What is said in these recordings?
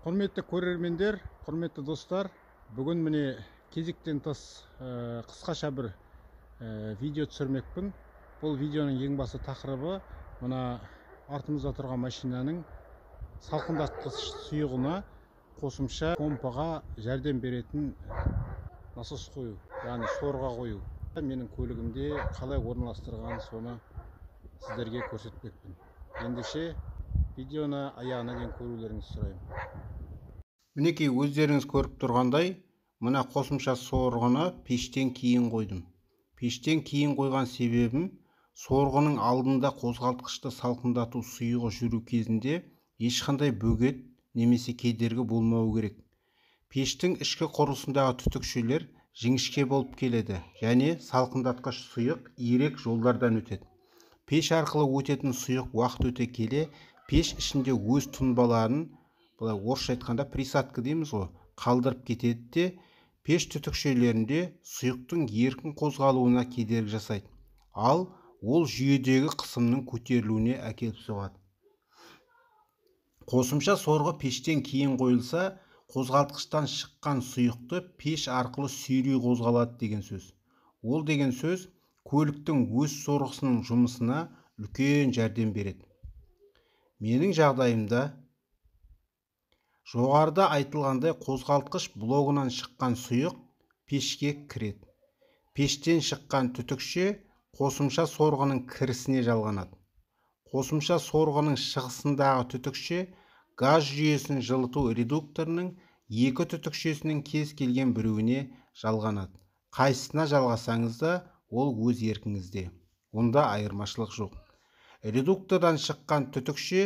Құрметті көрермендер, құрметті достар, бүгін міне кезектен тыс қысқаша бір видео түсірмекпін. Бұл видеоның ең басты тақырыбы мына артымызда тұрған машинаның салқындатқыш сұйығына қосымша помпаға жәрдем беретін насос қою, яғни сорға қою. Менің көлігімде қалай орналастырған соны сіздерге көрсетпекпін. Ендеше видеоны аяғына дейін көрулеріңізді сұраймын. Мінекей өздеріңіз көріп тұрғандай, мына қосымша сорғыны пештен кейін қойдым. Пештен кейін қойған себебім, сорғының алдында қозғалтқышты салқындату сұйығы жүру кезінде ешқандай бөгет немесе кедергі болмауы керек. Пештің ішкі құрылысындағы түтікшелер жіңішке болып келеді және салқындатқыш сұйық ирек жолдардан өтеді. Пеш арқылы өтетін сұйық уақыт өте келе пеш ішінде өз тұнбаларын, бұлай орысша айтқанда присадка дейміз ғой, қалдырып кетеді де пеш түтікшелерінде сұйықтың еркін қозғалуына кедергі жасайды. Ал ол жүйедегі қысымның көтерілуіне әкеліп соғады. Қосымша сорғы пештен кейін қойылса, қозғалтқыштан шыққан сұйықты пеш арқылы сүйрей қозғалады деген сөз. Ол деген сөз көліктің өз сорғысының жұмысына үлкен жәрдем береді. Менің жағдайымда жоғарыда айтылғандай қозғалтқыш блогынан шыққан сұйық пешке кіреді. Пештен шыққан түтікше қосымша сорғының кірісіне жалғанады. Қосымша сорғының шығысындағы түтікше газ жүйесін жылыту редукторының екі түтікшесінің кез келген біреуіне жалғанады. Қайсысына жалғасаңыз да, ол өз еркіңізде. Онда айырмашылық жоқ. Редуктордан шыққан түтікше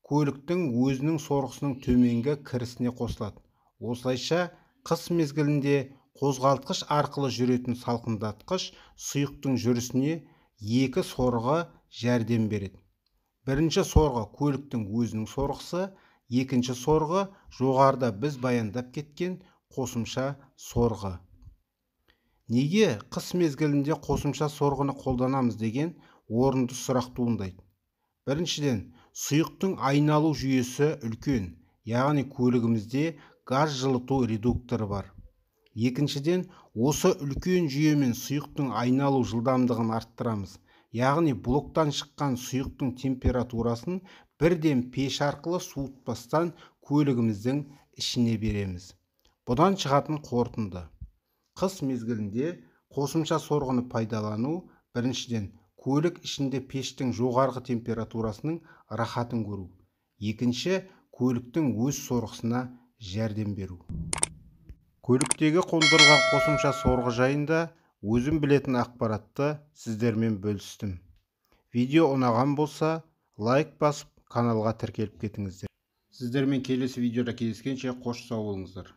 көліктің өзінің сорғысының төменгі кірісіне қосылады. Осылайша қыс мезгілінде қозғалтқыш арқылы жүретін салқындатқыш сұйықтың жүрісіне екі сорғы жәрдем береді. Бірінші сорғы көліктің өзінің сорғысы, екінші сорғы жоғарыда біз баяндап кеткен қосымша сорғы. Неге қыс мезгілінде қосымша сорғыны қолданамыз деген орынды сұрақ туындайды. Біріншіден, сұйықтың айналу жүйесі үлкен, яғни көлігімізде газ жылыту редукторы бар. Екіншіден, осы үлкен жүйемен сұйықтың айналу жылдамдығын арттырамыз. Яғни блоктан шыққан сұйықтың температурасын бірден пеш арқылы суытпастан көлігіміздің ішіне береміз. Бұдан шығатын қорытынды: қыс мезгілінде қосымша сорғыны пайдалану, біріншіден, көлік ішінде пештің жоғарғы температурасының рахатын көру. Екінші, көліктің өз сорғысына жәрдем беру. Көліктегі қондырылған қосымша сорғы жайында өзім білетін ақпаратты сіздермен бөлістім. Видео ұнаған болса, лайк басып, каналға тіркеліп кетіңіздер. Сіздермен келесі видеода кездескенше қош сау болыңыздар.